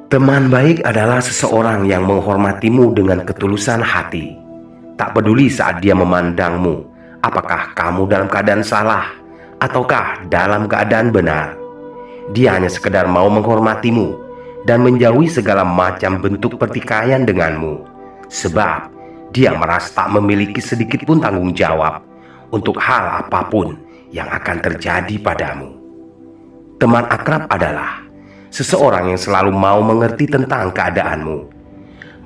Teman baik adalah seseorang yang menghormatimu dengan ketulusan hati. Tak peduli saat dia memandangmu, apakah kamu dalam keadaan salah ataukah dalam keadaan benar. Dia hanya sekedar mau menghormatimu dan menjauhi segala macam bentuk pertikaian denganmu. Sebab dia merasa tak memiliki sedikit pun tanggung jawab untuk hal apapun yang akan terjadi padamu. Teman akrab adalah seseorang yang selalu mau mengerti tentang keadaanmu,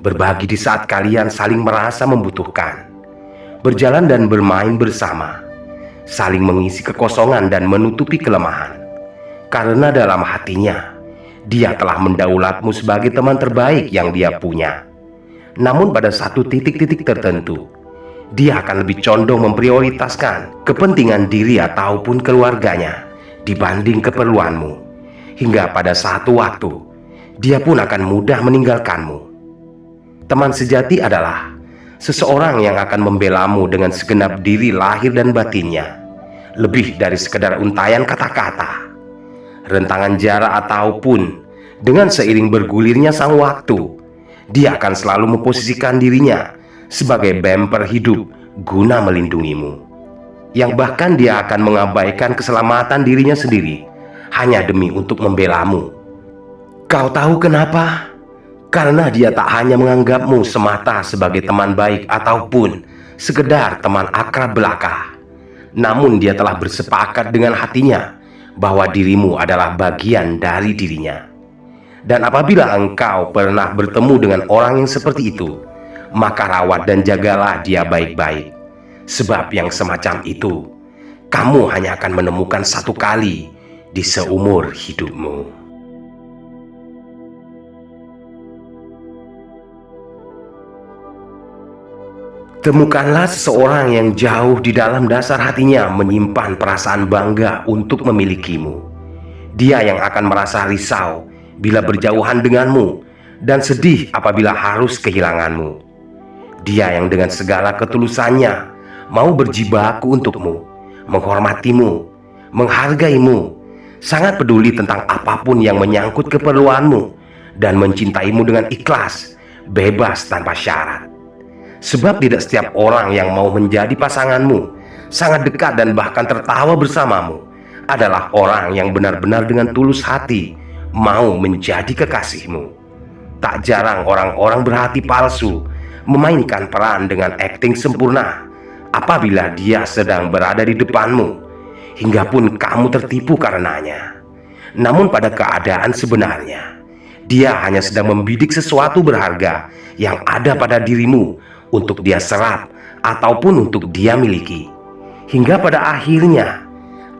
berbagi di saat kalian saling merasa membutuhkan, berjalan dan bermain bersama, saling mengisi kekosongan dan menutupi kelemahan. Karena dalam hatinya, dia telah mendaulatmu sebagai teman terbaik yang dia punya. Namun pada satu titik-titik tertentu, dia akan lebih condong memprioritaskan kepentingan diri ataupun keluarganya dibanding keperluanmu. Hingga pada satu waktu, dia pun akan mudah meninggalkanmu. Teman sejati adalah seseorang yang akan membelamu dengan segenap diri lahir dan batinnya, lebih dari sekedar untayan kata-kata, rentangan jarak ataupun dengan seiring bergulirnya sang waktu. Dia akan selalu memposisikan dirinya sebagai bemper hidup guna melindungimu, yang bahkan dia akan mengabaikan keselamatan dirinya sendiri hanya demi untuk membelamu. Kau tahu kenapa? Karena dia tak hanya menganggapmu semata sebagai teman baik ataupun sekedar teman akrab belaka, namun dia telah bersepakat dengan hatinya bahwa dirimu adalah bagian dari dirinya. Dan apabila engkau pernah bertemu dengan orang yang seperti itu, maka rawat dan jagalah dia baik-baik. Sebab yang semacam itu, kamu hanya akan menemukan satu kali di seumur hidupmu. Temukanlah seseorang yang jauh di dalam dasar hatinya menyimpan perasaan bangga untuk memilikimu. Dia yang akan merasa risau bila berjauhan denganmu dan sedih apabila harus kehilanganmu. Dia yang dengan segala ketulusannya mau berjibaku untukmu, menghormatimu, menghargaimu, sangat peduli tentang apapun yang menyangkut keperluanmu, dan mencintaimu dengan ikhlas, bebas tanpa syarat. Sebab tidak setiap orang yang mau menjadi pasanganmu, sangat dekat dan bahkan tertawa bersamamu, adalah orang yang benar-benar dengan tulus hati mau menjadi kekasihmu. Tak jarang orang-orang berhati palsu memainkan peran dengan akting sempurna apabila dia sedang berada di depanmu, hingga pun kamu tertipu karenanya. Namun pada keadaan sebenarnya, dia hanya sedang membidik sesuatu berharga yang ada pada dirimu untuk dia serap ataupun untuk dia miliki. Hingga pada akhirnya,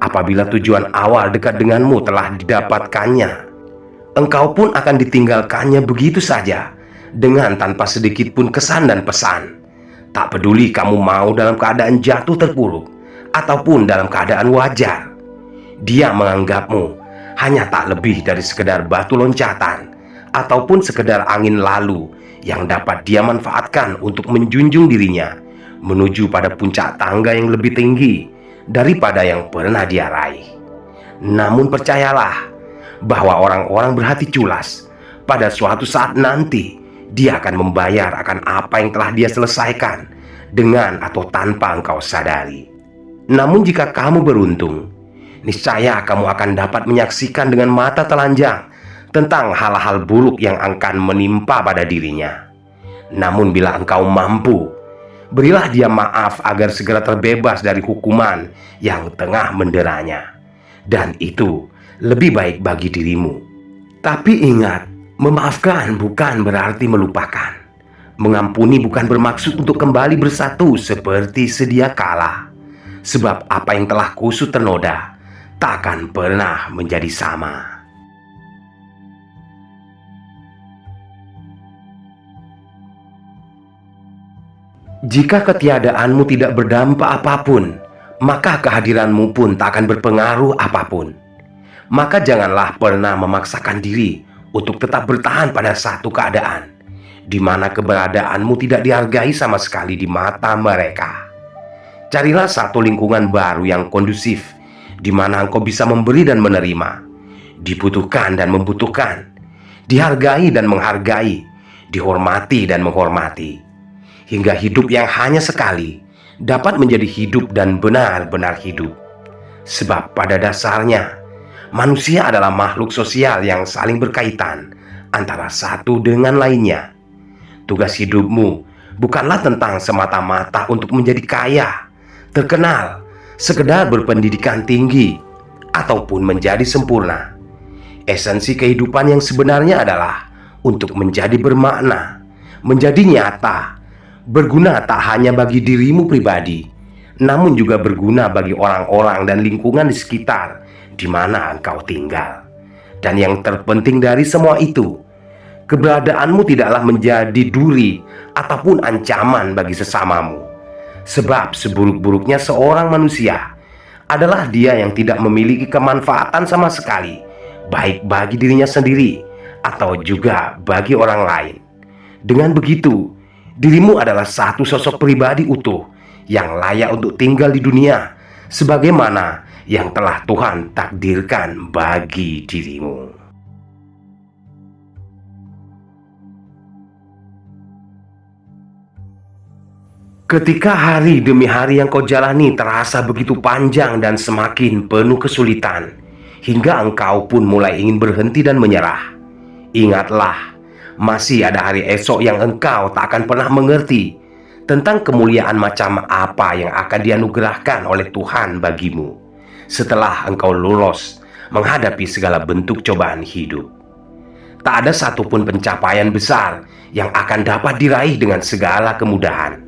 apabila tujuan awal dekat denganmu telah didapatkannya, engkau pun akan ditinggalkannya begitu saja, dengan tanpa sedikit pun kesan dan pesan. Tak peduli kamu mau dalam keadaan jatuh terpuruk ataupun dalam keadaan wajar, dia menganggapmu hanya tak lebih dari sekedar batu loncatan ataupun sekedar angin lalu yang dapat dia manfaatkan untuk menjunjung dirinya menuju pada puncak tangga yang lebih tinggi daripada yang pernah dia raih. Namun percayalah bahwa orang-orang berhati culas pada suatu saat nanti dia akan membayar akan apa yang telah dia selesaikan dengan atau tanpa engkau sadari. Namun jika kamu beruntung, niscaya kamu akan dapat menyaksikan dengan mata telanjang tentang hal-hal buruk yang akan menimpa pada dirinya. Namun bila engkau mampu, berilah dia maaf agar segera terbebas dari hukuman yang tengah menderanya. Dan itu lebih baik bagi dirimu. Tapi ingat, memaafkan bukan berarti melupakan. Mengampuni bukan bermaksud untuk kembali bersatu seperti sedia kala. Sebab apa yang telah kusut ternoda takkan pernah menjadi sama. Jika ketiadaanmu tidak berdampak apapun, maka kehadiranmu pun tak akan berpengaruh apapun. Maka janganlah pernah memaksakan diri untuk tetap bertahan pada satu keadaan di mana keberadaanmu tidak dihargai sama sekali di mata mereka. Carilah satu lingkungan baru yang kondusif, di mana engkau bisa memberi dan menerima, dibutuhkan dan membutuhkan, dihargai dan menghargai, dihormati dan menghormati, hingga hidup yang hanya sekali dapat menjadi hidup dan benar-benar hidup. Sebab pada dasarnya, manusia adalah makhluk sosial yang saling berkaitan antara satu dengan lainnya. Tugas hidupmu bukanlah tentang semata-mata untuk menjadi kaya, terkenal, sekedar berpendidikan tinggi, ataupun menjadi sempurna. Esensi kehidupan yang sebenarnya adalah untuk menjadi bermakna, menjadi nyata, berguna tak hanya bagi dirimu pribadi, namun juga berguna bagi orang-orang dan lingkungan di sekitar di mana engkau tinggal. Dan yang terpenting dari semua itu, keberadaanmu tidaklah menjadi duri ataupun ancaman bagi sesamamu. Sebab seburuk-buruknya seorang manusia adalah dia yang tidak memiliki kemanfaatan sama sekali, baik bagi dirinya sendiri atau juga bagi orang lain. Dengan begitu, dirimu adalah satu sosok pribadi utuh yang layak untuk tinggal di dunia sebagaimana yang telah Tuhan takdirkan bagi dirimu. Ketika hari demi hari yang kau jalani terasa begitu panjang dan semakin penuh kesulitan, hingga engkau pun mulai ingin berhenti dan menyerah, ingatlah, masih ada hari esok yang engkau tak akan pernah mengerti tentang kemuliaan macam apa yang akan dianugerahkan oleh Tuhan bagimu setelah engkau lulus menghadapi segala bentuk cobaan hidup. Tak ada satupun pencapaian besar yang akan dapat diraih dengan segala kemudahan.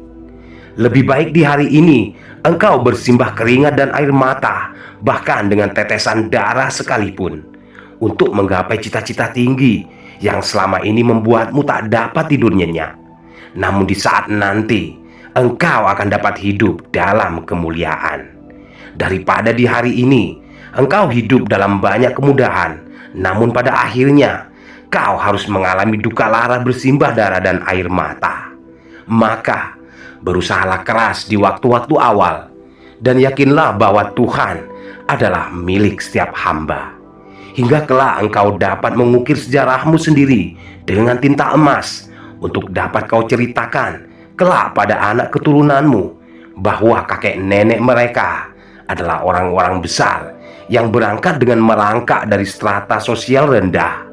Lebih baik di hari ini engkau bersimbah keringat dan air mata, bahkan dengan tetesan darah sekalipun, untuk menggapai cita-cita tinggi yang selama ini membuatmu tak dapat tidur nyenyak. Namun di saat nanti, engkau akan dapat hidup dalam kemuliaan. Daripada di hari ini, engkau hidup dalam banyak kemudahan, namun pada akhirnya, kau harus mengalami duka lara bersimbah darah dan air mata. Maka, berusahalah keras di waktu-waktu awal, dan yakinlah bahwa Tuhan adalah milik setiap hamba. Hingga kelak engkau dapat mengukir sejarahmu sendiri dengan tinta emas, untuk dapat kau ceritakan kelak pada anak keturunanmu bahwa kakek nenek mereka adalah orang-orang besar yang berangkat dengan merangkak dari strata sosial rendah,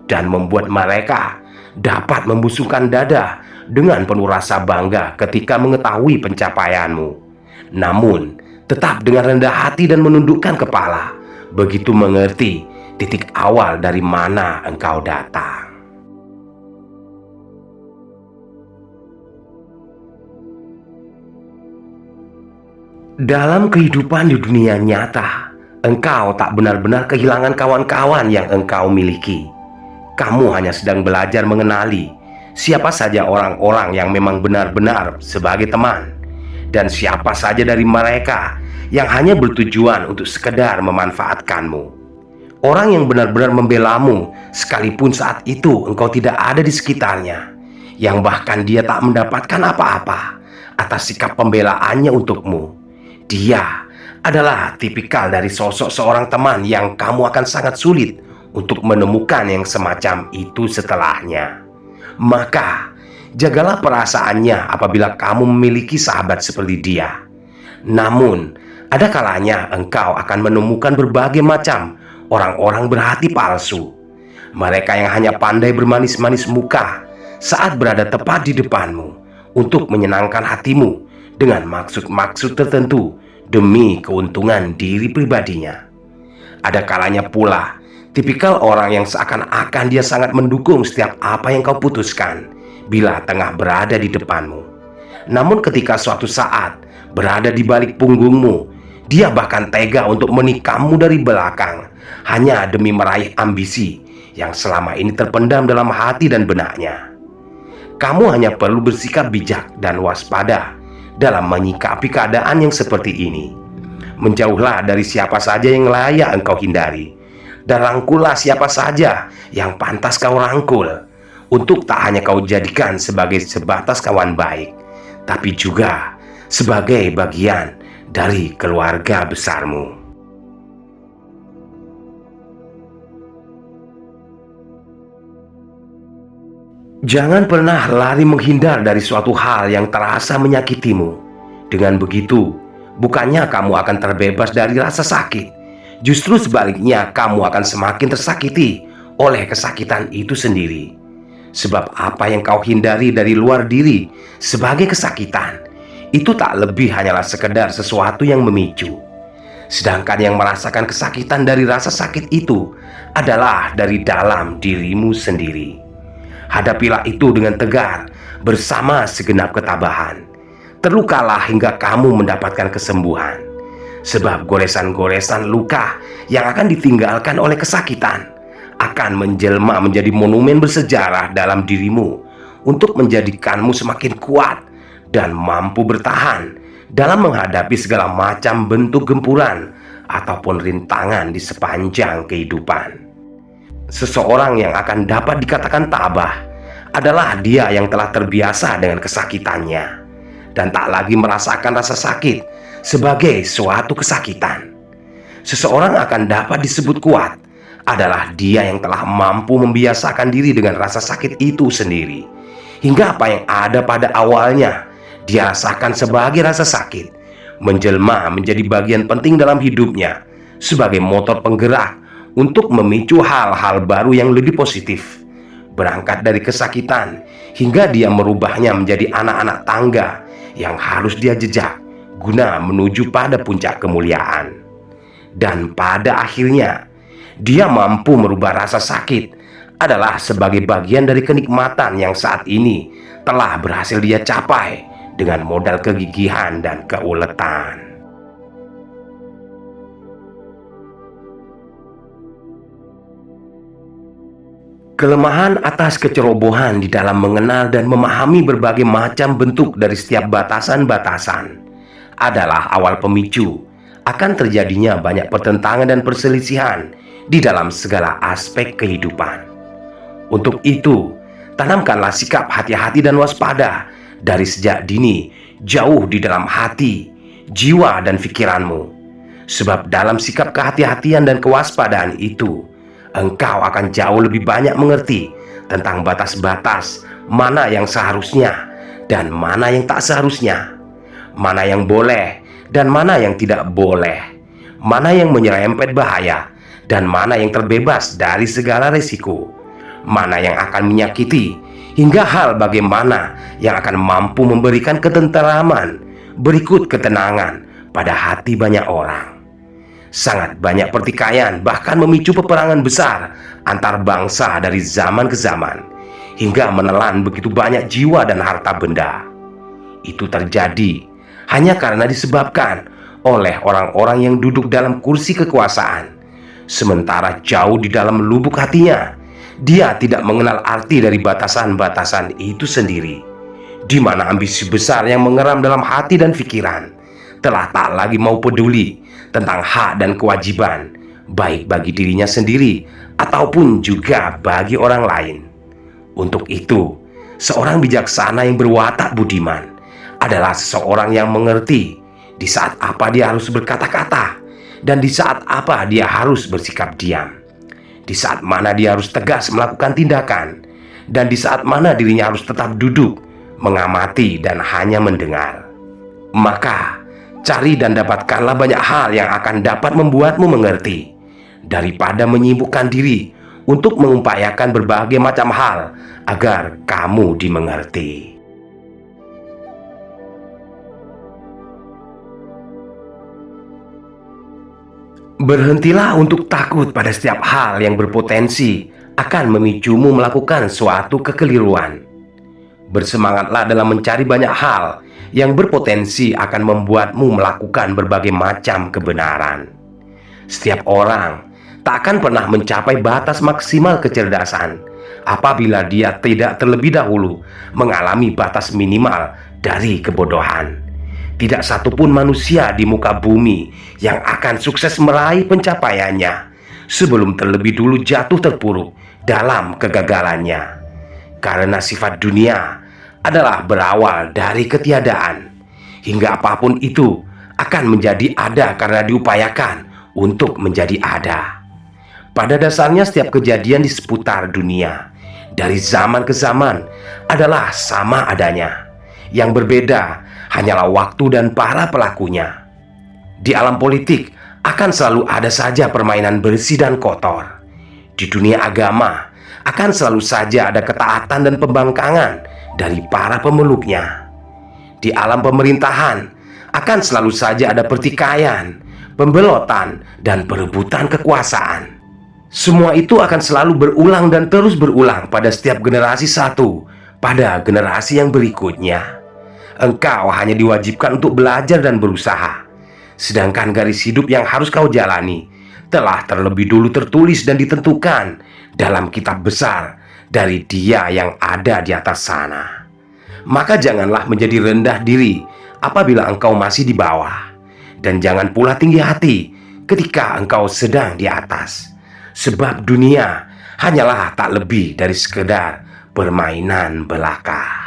dan membuat mereka dapat membusungkan dada dengan penuh rasa bangga ketika mengetahui pencapaianmu. Namun tetap dengan rendah hati dan menundukkan kepala, begitu mengerti titik awal dari mana engkau datang. Dalam kehidupan di dunia nyata, engkau tak benar-benar kehilangan kawan-kawan yang engkau miliki. Kamu hanya sedang belajar mengenali siapa saja orang-orang yang memang benar-benar sebagai teman, dan siapa saja dari mereka yang hanya bertujuan untuk sekedar memanfaatkanmu. Orang yang benar-benar membelamu sekalipun saat itu engkau tidak ada di sekitarnya, yang bahkan dia tak mendapatkan apa-apa atas sikap pembelaannya untukmu. Dia adalah tipikal dari sosok seorang teman yang kamu akan sangat sulit untuk menemukan yang semacam itu setelahnya. Maka jagalah perasaannya apabila kamu memiliki sahabat seperti dia. Namun ada kalanya engkau akan menemukan berbagai macam orang-orang berhati palsu. Mereka yang hanya pandai bermanis-manis muka saat berada tepat di depanmu untuk menyenangkan hatimu dengan maksud-maksud tertentu demi keuntungan diri pribadinya. Ada kalanya pula tipikal orang yang seakan-akan dia sangat mendukung setiap apa yang kau putuskan bila tengah berada di depanmu. Namun ketika suatu saat berada di balik punggungmu, dia bahkan tega untuk menikammu dari belakang hanya demi meraih ambisi yang selama ini terpendam dalam hati dan benaknya. Kamu hanya perlu bersikap bijak dan waspada dalam menyikapi keadaan yang seperti ini. Menjauhlah dari siapa saja yang layak engkau hindari, dan rangkullah siapa saja yang pantas kau rangkul, untuk tak hanya kau jadikan sebagai sebatas kawan baik, tapi juga sebagai bagian dari keluarga besarmu. Jangan pernah lari menghindar dari suatu hal yang terasa menyakitimu. Dengan begitu, bukannya kamu akan terbebas dari rasa sakit. Justru sebaliknya, kamu akan semakin tersakiti oleh kesakitan itu sendiri. Sebab apa yang kau hindari dari luar diri sebagai kesakitan, itu tak lebih hanyalah sekedar sesuatu yang memicu. Sedangkan yang merasakan kesakitan dari rasa sakit itu adalah dari dalam dirimu sendiri. Hadapilah itu dengan tegar bersama segenap ketabahan. Terlukalah hingga kamu mendapatkan kesembuhan. Sebab goresan-goresan luka yang akan ditinggalkan oleh kesakitan akan menjelma menjadi monumen bersejarah dalam dirimu untuk menjadikanmu semakin kuat dan mampu bertahan dalam menghadapi segala macam bentuk gempuran ataupun rintangan di sepanjang kehidupan. Seseorang yang akan dapat dikatakan tabah adalah dia yang telah terbiasa dengan kesakitannya dan tak lagi merasakan rasa sakit sebagai suatu kesakitan. Seseorang akan dapat disebut kuat adalah dia yang telah mampu membiasakan diri dengan rasa sakit itu sendiri, hingga apa yang ada pada awalnya dia rasakan sebagai rasa sakit menjelma menjadi bagian penting dalam hidupnya sebagai motor penggerak untuk memicu hal-hal baru yang lebih positif. Berangkat dari kesakitan hingga dia merubahnya menjadi anak-anak tangga yang harus dia jejak guna menuju pada puncak kemuliaan. Dan pada akhirnya dia mampu merubah rasa sakit adalah sebagai bagian dari kenikmatan yang saat ini telah berhasil dia capai dengan modal kegigihan dan keuletan. Kelemahan atas kecerobohan di dalam mengenal dan memahami berbagai macam bentuk dari setiap batasan-batasan adalah awal pemicu akan terjadinya banyak pertentangan dan perselisihan di dalam segala aspek kehidupan. Untuk itu, tanamkanlah sikap hati-hati dan waspada dari sejak dini jauh di dalam hati, jiwa, dan pikiranmu. Sebab dalam sikap kehati-hatian dan kewaspadaan itu, engkau akan jauh lebih banyak mengerti tentang batas-batas mana yang seharusnya dan mana yang tak seharusnya, mana yang boleh dan mana yang tidak boleh, mana yang menyerempet bahaya dan mana yang terbebas dari segala resiko, mana yang akan menyakiti, hingga hal bagaimana yang akan mampu memberikan ketenteraman berikut ketenangan pada hati banyak orang. Sangat banyak pertikaian bahkan memicu peperangan besar antar bangsa dari zaman ke zaman, hingga menelan begitu banyak jiwa dan harta benda. Itu terjadi hanya karena disebabkan oleh orang-orang yang duduk dalam kursi kekuasaan, sementara jauh di dalam lubuk hatinya dia tidak mengenal arti dari batasan-batasan itu sendiri, di mana ambisi besar yang mengeram dalam hati dan pikiran telah tak lagi mau peduli tentang hak dan kewajiban, baik bagi dirinya sendiri ataupun juga bagi orang lain. Untuk itu, seorang bijaksana yang berwatak budiman adalah seseorang yang mengerti di saat apa dia harus berkata-kata dan di saat apa dia harus bersikap diam, di saat mana dia harus tegas melakukan tindakan, dan di saat mana dirinya harus tetap duduk, mengamati dan hanya mendengar. Maka cari dan dapatkanlah banyak hal yang akan dapat membuatmu mengerti, daripada menyibukkan diri untuk mengupayakan berbagai macam hal agar kamu dimengerti. Berhentilah untuk takut pada setiap hal yang berpotensi akan memicumu melakukan suatu kekeliruan. Bersemangatlah dalam mencari banyak hal yang berpotensi akan membuatmu melakukan berbagai macam kebenaran. Setiap orang tak akan pernah mencapai batas maksimal kecerdasan apabila dia tidak terlebih dahulu mengalami batas minimal dari kebodohan. Tidak satupun manusia di muka bumi yang akan sukses meraih pencapaiannya sebelum terlebih dulu jatuh terpuruk dalam kegagalannya. Karena sifat dunia adalah berawal dari ketiadaan, hingga apapun itu akan menjadi ada karena diupayakan untuk menjadi ada. Pada dasarnya setiap kejadian di seputar dunia dari zaman ke zaman adalah sama adanya. Yang berbeda hanyalah waktu dan para pelakunya. Di alam politik akan selalu ada saja permainan bersih dan kotor. Di dunia agama akan selalu saja ada ketaatan dan pembangkangan dari para pemeluknya. Di alam pemerintahan akan selalu saja ada pertikaian, pembelotan, dan perebutan kekuasaan. Semua itu akan selalu berulang dan terus berulang pada setiap generasi satu pada generasi yang berikutnya. Engkau hanya diwajibkan untuk belajar dan berusaha. Sedangkan garis hidup yang harus kau jalani telah terlebih dulu tertulis dan ditentukan dalam kitab besar dari Dia yang ada di atas sana. Maka janganlah menjadi rendah diri apabila engkau masih di bawah, dan jangan pula tinggi hati ketika engkau sedang di atas. Sebab dunia hanyalah tak lebih dari sekedar permainan belaka.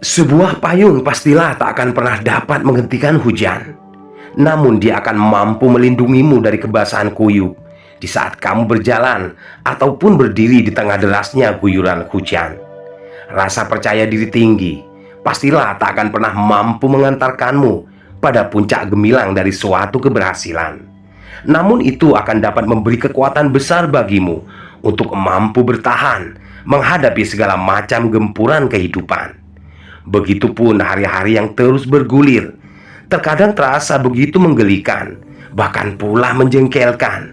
Sebuah payung pastilah tak akan pernah dapat menghentikan hujan. Namun dia akan mampu melindungimu dari kebasahan kuyup di saat kamu berjalan ataupun berdiri di tengah derasnya guyuran hujan. Rasa percaya diri tinggi pastilah tak akan pernah mampu mengantarkanmu pada puncak gemilang dari suatu keberhasilan. Namun itu akan dapat memberi kekuatan besar bagimu untuk mampu bertahan menghadapi segala macam gempuran kehidupan. Begitupun hari-hari yang terus bergulir, terkadang terasa begitu menggelikan, bahkan pula menjengkelkan.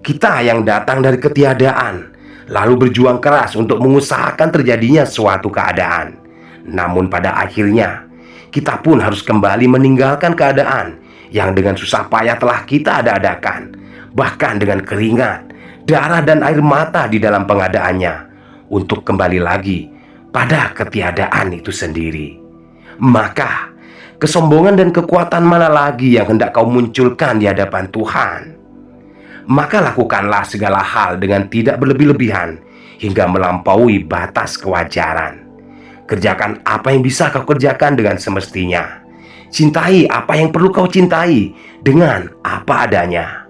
Kita yang datang dari ketiadaan, lalu berjuang keras untuk mengusahakan terjadinya suatu keadaan. Namun pada akhirnya, kita pun harus kembali meninggalkan keadaan yang dengan susah payah telah kita ada-adakan, bahkan dengan keringat, darah dan air mata di dalam pengadaannya, untuk kembali lagi pada ketiadaan itu sendiri. Maka kesombongan dan kekuatan mana lagi yang hendak kau munculkan di hadapan Tuhan? Maka lakukanlah segala hal dengan tidak berlebih-lebihan hingga melampaui batas kewajaran. Kerjakan apa yang bisa kau kerjakan dengan semestinya. Cintai apa yang perlu kau cintai dengan apa adanya.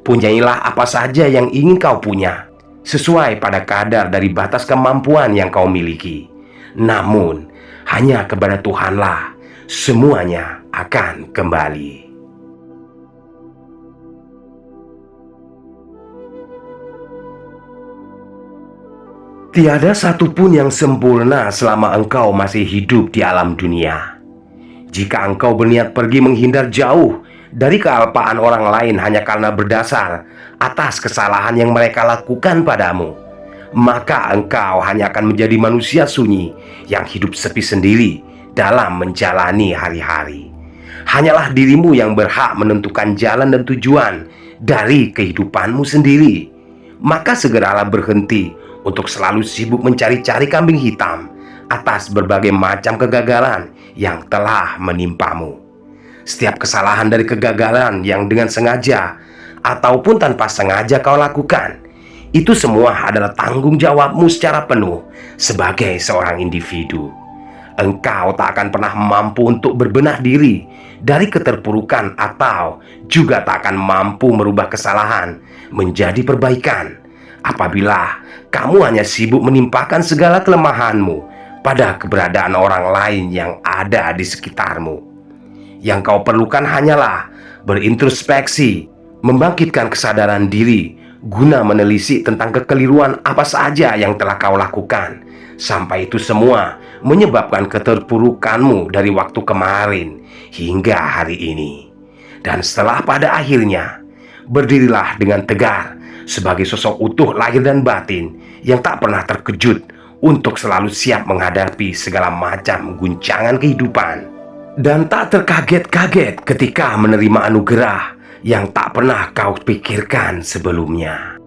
Punyailah apa saja yang ingin kau punya, sesuai pada kadar dari batas kemampuan yang kau miliki. Namun, hanya kepada Tuhanlah semuanya akan kembali. Tiada satupun yang sempurna selama engkau masih hidup di alam dunia. Jika engkau berniat pergi menghindar jauh dari kealpaan orang lain hanya karena berdasar atas kesalahan yang mereka lakukan padamu, maka engkau hanya akan menjadi manusia sunyi yang hidup sepi sendiri dalam menjalani hari-hari. Hanyalah dirimu yang berhak menentukan jalan dan tujuan dari kehidupanmu sendiri. Maka segeralah berhenti untuk selalu sibuk mencari-cari kambing hitam atas berbagai macam kegagalan yang telah menimpamu. Setiap kesalahan dari kegagalan yang dengan sengaja ataupun tanpa sengaja kau lakukan, itu semua adalah tanggung jawabmu secara penuh sebagai seorang individu. Engkau tak akan pernah mampu untuk berbenah diri dari keterpurukan atau juga tak akan mampu merubah kesalahan menjadi perbaikan apabila kamu hanya sibuk menimpakan segala kelemahanmu pada keberadaan orang lain yang ada di sekitarmu. Yang kau perlukan hanyalah berintrospeksi, membangkitkan kesadaran diri guna menelisik tentang kekeliruan apa saja yang telah kau lakukan, sampai itu semua menyebabkan keterpurukanmu dari waktu kemarin hingga hari ini. Dan setelah pada akhirnya, berdirilah dengan tegar sebagai sosok utuh lahir dan batin yang tak pernah terkejut untuk selalu siap menghadapi segala macam guncangan kehidupan, dan tak terkaget-kaget ketika menerima anugerah yang tak pernah kau pikirkan sebelumnya.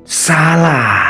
Salah.